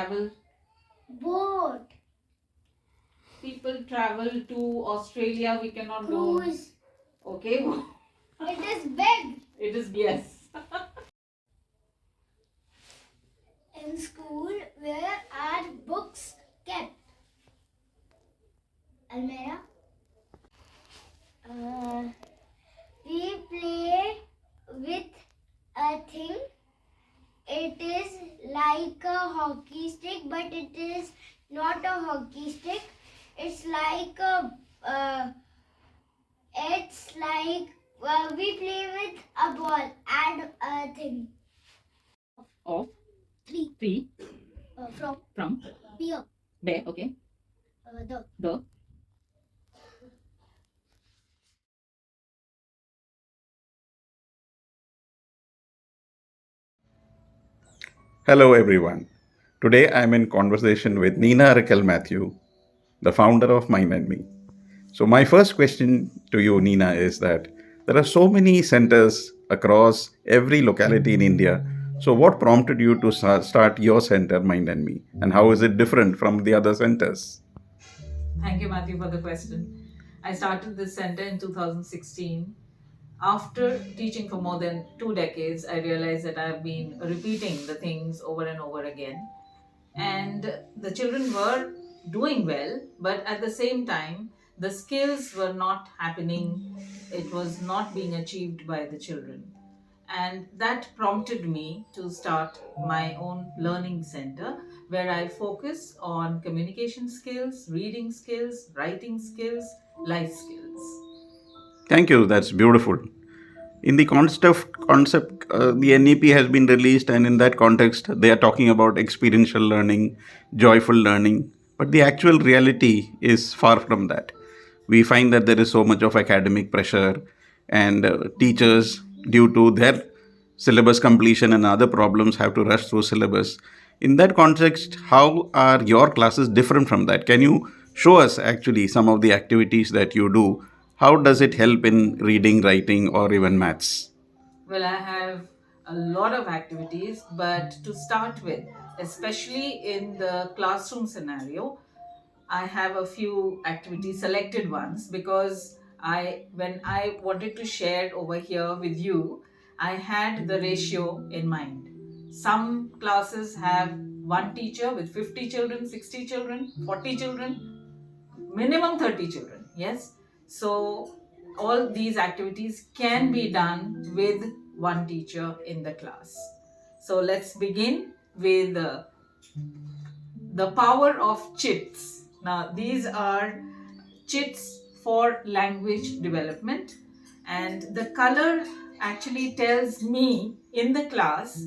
travel? Boat. People travel to Australia, we cannot go. Cruise. Okay. It is big. It is, yes. In school, where are books kept? Almera. We play with a thing. It is like a hockey stick, but it is not a hockey stick. It's like we play with a ball and a thing. Of Three. from Beer. bear. Okay. The Hello, everyone. Today I'm in conversation with Nina Raquel Matthew, the founder of Mind and Me. So, my first question to you, Nina, is that there are so many centers across every locality in India. So, what prompted you to start your center, Mind and Me, and how is it different from the other centers? Thank you, Matthew, for the question. I started this center in 2016. After teaching for more than 2 decades, I realized that I've been repeating the things over and over again. And the children were doing well, but at the same time, the skills were not happening. It was not being achieved by the children. And that prompted me to start my own learning center where I focus on communication skills, reading skills, writing skills, life skills. Thank you. That's beautiful. In the concept, the NEP has been released, and in that context, they are talking about experiential learning, joyful learning. But the actual reality is far from that. We find that there is so much of academic pressure, and teachers, due to their syllabus completion and other problems, have to rush through syllabus. In that context, how are your classes different from that? Can you show us actually some of the activities that you do? How does it help in reading, writing, or even maths? Well, I have a lot of activities, but to start with, especially in the classroom scenario, I have a few activities, selected ones, because when I wanted to share it over here with you, I had the ratio in mind. Some classes have one teacher with 50 children, 60 children, 40 children, minimum 30 children. Yes. So all these activities can be done with one teacher in the class. So let's begin with the power of chits. Now, these are chits for language development, and the color actually tells me in the class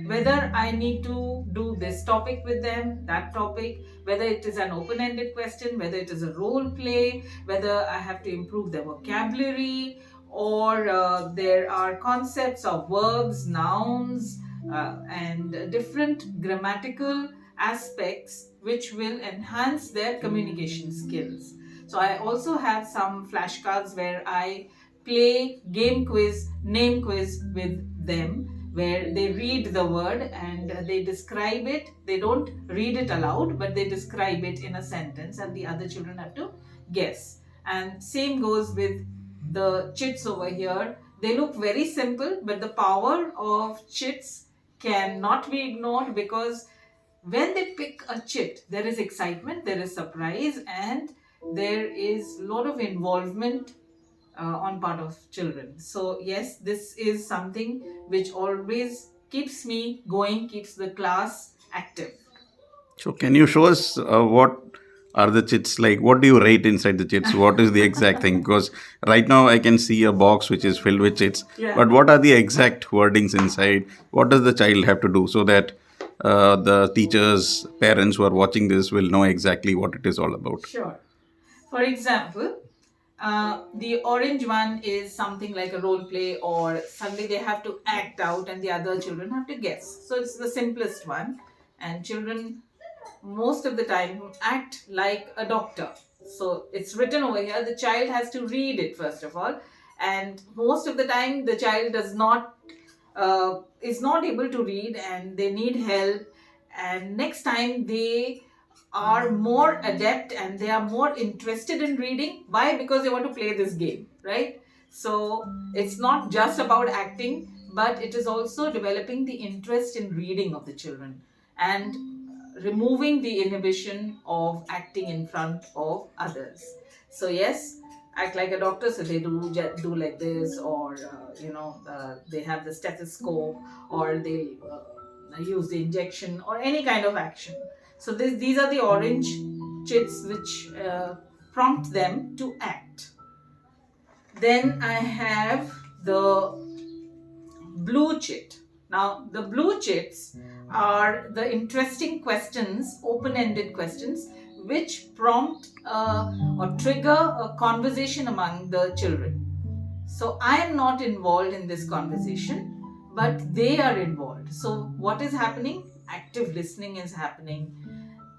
whether I need to do this topic with them, that topic, whether it is an open ended question, whether it is a role play, whether I have to improve their vocabulary, or there are concepts of verbs, nouns, and different grammatical aspects which will enhance their communication skills. So I also have some flashcards where I play game quiz, name quiz with them, where they read the word and they describe it. They don't read it aloud, but they describe it in a sentence, and the other children have to guess. And same goes with the chits over here. They look very simple, but the power of chits cannot be ignored, because when they pick a chit, there is excitement, there is surprise, and there is a lot of involvement on part of children. So yes, this is something which always keeps me going, keeps the class active. So, can you show us what are the chits like? What do you write inside the chits? What is the exact thing? Because right now I can see a box which is filled with chits, Yeah. but what are the exact wordings inside? What does the child have to do so that the teachers, parents who are watching this will know exactly what it is all about? Sure. For example, the orange one is something like a role play, or suddenly they have to act out and the other children have to guess. So it's the simplest one, and children most of the time act like a doctor. So it's written over here, the child has to read it first of all, and most of the time the child does not is not able to read and they need help, and next time they are more adept and they are more interested in reading. Why? Because they want to play this game, right? So it's not just about acting, but it is also developing the interest in reading of the children and removing the inhibition of acting in front of others. So yes, act like a doctor, so they do like this, or they have the stethoscope, or they use the injection, or any kind of action. So these are the orange chits which prompt them to act. Then I have the blue chit. Now, the blue chits are the interesting questions, open-ended questions, which prompt or trigger a conversation among the children. So, I am not involved in this conversation, but they are involved. So, what is happening? Active listening is happening,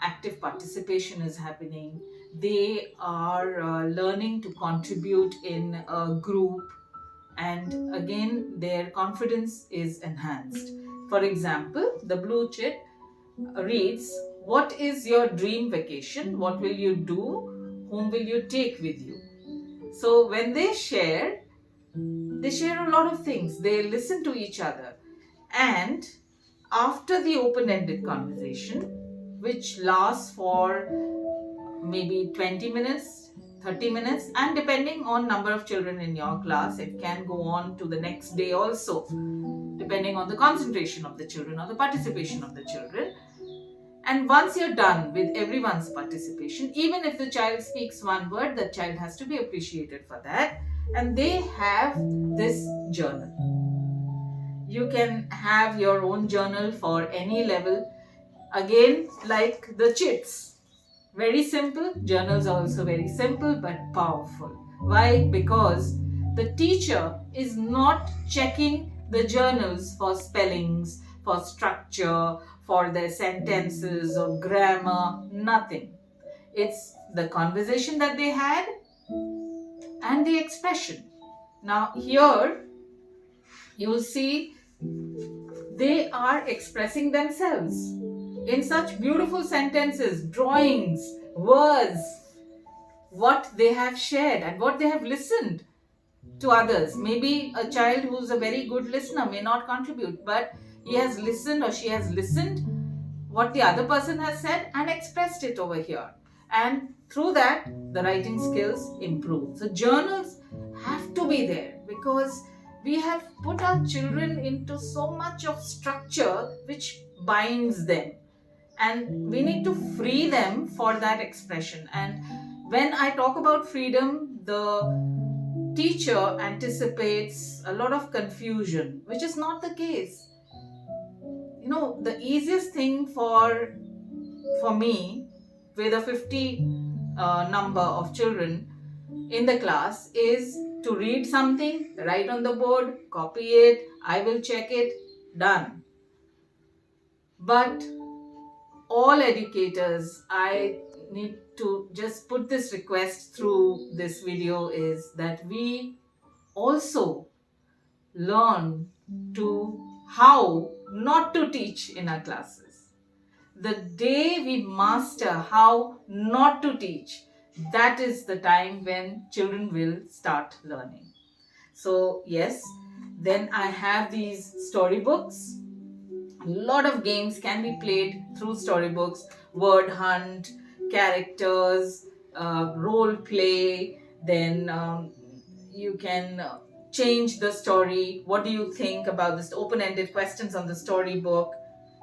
active participation is happening. They are learning to contribute in a group, and again their confidence is enhanced. For example, the blue chit reads, what is your dream vacation? What will you do? Whom will you take with you? So when they share a lot of things. They listen to each other, and after the open-ended conversation, which lasts for maybe 20 minutes, 30 minutes, and depending on number of children in your class, it can go on to the next day also, depending on the concentration of the children or the participation of the children. And once you're done with everyone's participation, even if the child speaks one word, the child has to be appreciated for that. And they have this journal. You can have your own journal for any level. Again, like the chits. Very simple. Journals are also very simple but powerful. Why? Because the teacher is not checking the journals for spellings, for structure, for their sentences or grammar, nothing. It's the conversation that they had and the expression. Now here you will see they are expressing themselves in such beautiful sentences, drawings, words, what they have shared and what they have listened to others. Maybe a child who's a very good listener may not contribute, but he has listened or she has listened what the other person has said and expressed it over here. And through that, the writing skills improve. So journals have to be there because we have put our children into so much of structure which binds them. And we need to free them for that expression. And when I talk about freedom, the teacher anticipates a lot of confusion, which is not the case. The easiest thing for me with a 50 number of children in the class is to read something, write on the board, copy it, I will check it, done. But all educators, I need to just put this request through this video, is that we also learn to how not to teach in our classes. The day we master how not to teach, that is the time when children will start learning. So yes, then I have these storybooks. A lot of games can be played through storybooks, word hunt, characters, role play. Then you can change the story. What do you think about this? Open-ended questions on the storybook,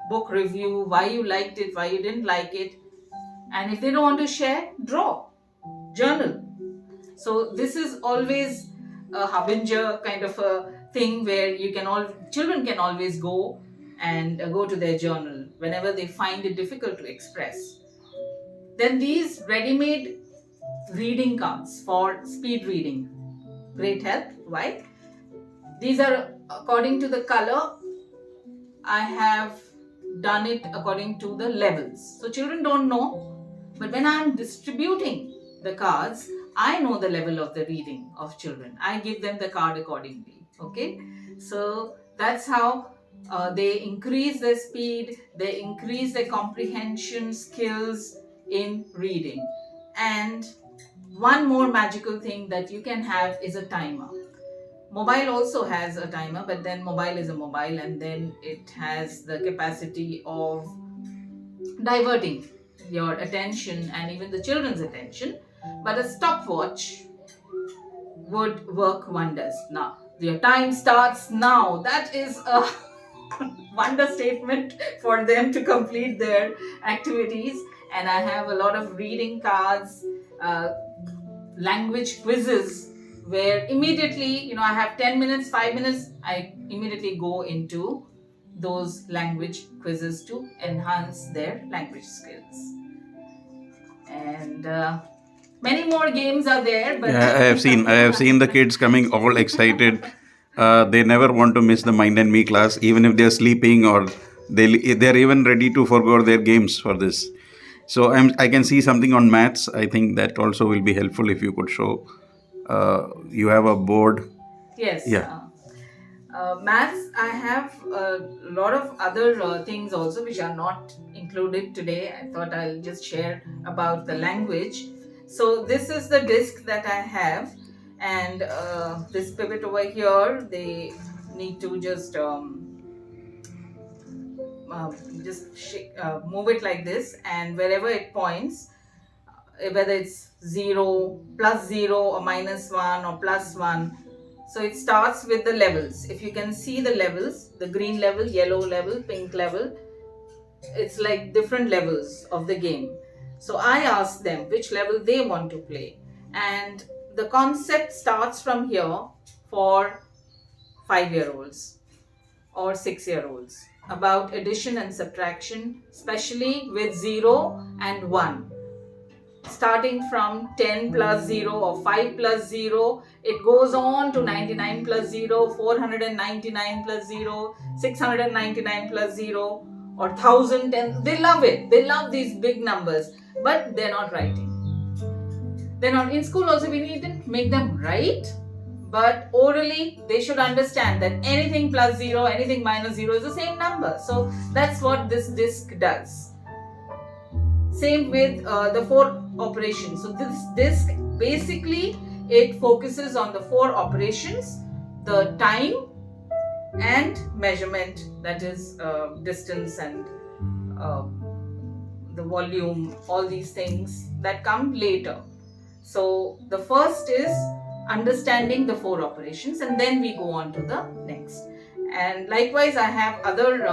book review, why you liked it, why you didn't like it. And if they don't want to share, draw, journal. So this is always a Harbinger kind of a thing where children can always go and go to their journal whenever they find it difficult to express. Then these ready-made reading cards for speed reading. Great help. Why? These are according to the color. I have done it according to the levels. So children don't know, but when I am distributing the cards, I know the level of the reading of children. I give them the card accordingly. Okay? So that's how They increase their speed, they increase their comprehension skills in reading. And one more magical thing that you can have is a timer. Mobile also has a timer, but then mobile is a mobile, and then it has the capacity of diverting your attention and even the children's attention. But a stopwatch would work wonders. Now, your time starts now. That is a wonder statement for them to complete their activities. And I have a lot of reading cards, language quizzes, where immediately, I have 10 minutes, 5 minutes, I immediately go into those language quizzes to enhance their language skills. And many more games are there, but Yeah, I have seen the kids coming all excited. They never want to miss the Mind and Me class, even if they're sleeping or they're even ready to forgo their games for this. So I can see something on maths. I think that also will be helpful if you could show. You have a board. yes. Yeah. Maths, I have a lot of other things also which are not included today. I thought I'll just share about the language. So this is the disc that I have, and this pivot over here, they need to just move it like this, and wherever it points, whether it's 0, plus 0, or minus 1, or plus 1. So it starts with the levels. If you can see the levels, the green level, yellow level, pink level, it's like different levels of the game. So I ask them which level they want to play. And the concept starts from here for 5-year-olds or 6-year-olds about addition and subtraction, especially with 0 and 1. Starting from 10 plus 0 or 5 plus 0, it goes on to 99 plus 0, 499 plus 0, 699 plus 0, or 1000, and they love it. They love these big numbers, but they're not writing. They're not in school. Also, we need to make them write, but orally they should understand that anything plus 0, anything minus 0 is the same number. So that's what this disc does. Same with the 4 operations. So this disc, basically, it focuses on the 4 operations, the time and measurement, that is distance and the volume, all these things that come later. So the first is understanding the 4 operations, and then we go on to the next. And likewise, I have other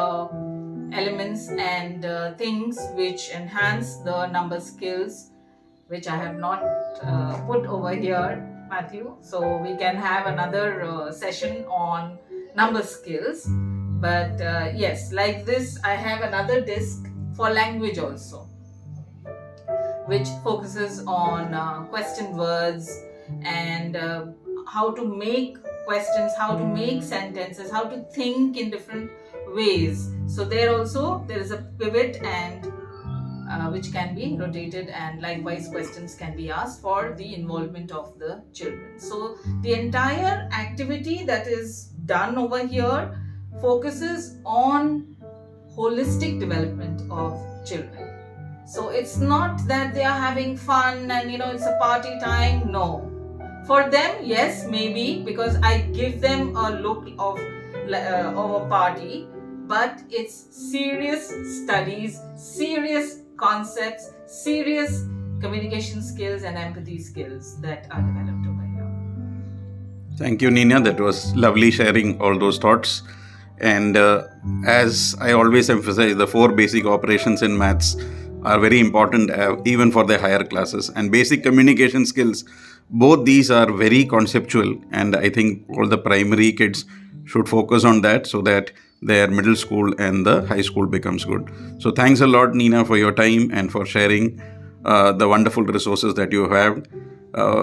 elements and things which enhance the number skills, which I have not put over here, Matthew. So we can have another session on number skills. But yes, like this, I have another disc for language also, which focuses on question words and how to make questions, how to make sentences, how to think in different ways. So there is a pivot and which can be rotated, and likewise questions can be asked for the involvement of the children. So the entire activity that is done over here focuses on holistic development of children. So it's not that they are having fun and it's a party time. No. For them, yes, maybe, because I give them a look of a party, but it's serious studies, serious concepts, serious communication skills and empathy skills that are developed over here. Thank you, Nina. That was lovely sharing all those thoughts. And as I always emphasize, the 4 basic operations in maths are very important even for the higher classes. And basic communication skills, both these are very conceptual, and I think all the primary kids should focus on that so that their middle school and the high school becomes good. So thanks a lot, Nina, for your time and for sharing the wonderful resources that you have.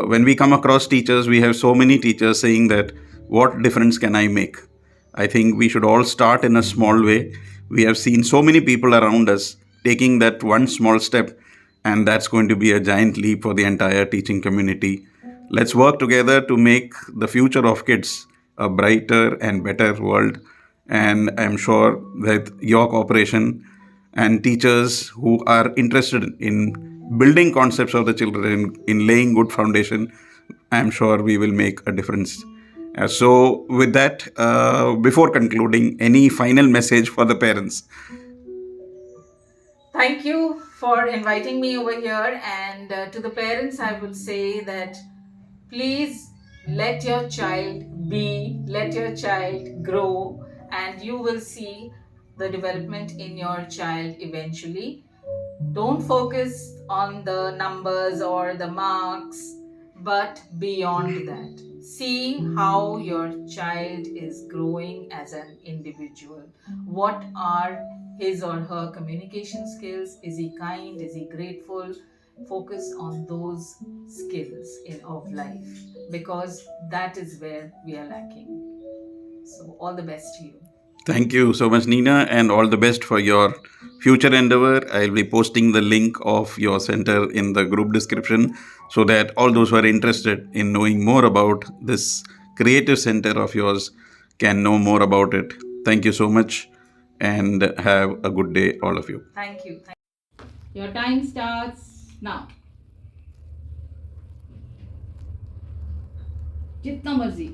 When we come across teachers, we have so many teachers saying that, what difference can I make? I think we should all start in a small way. We have seen so many people around us taking that one small step, and that's going to be a giant leap for the entire teaching community. Let's work together to make the future of kids a brighter and better world. And I'm sure with your cooperation and teachers who are interested in building concepts of the children, in laying good foundation, I'm sure we will make a difference. So, with that, before concluding, any final message for the parents? Thank you for inviting me over here. And to the parents, I would say that please let your child be, let your child grow, and you will see the development in your child eventually. Don't focus on the numbers or the marks, but beyond that. See how your child is growing as an individual. What are his or her communication skills? Is he kind? Is he grateful? Focus on those skills of life, because that is where we are lacking. So, all the best to you. Thank you so much, Nina, and all the best for your future endeavor. I'll be posting the link of your center in the group description so that all those who are interested in knowing more about this creative center of yours can know more about it. Thank you so much and have a good day, all of you. Thank you. Your time starts now. जितना मर्जी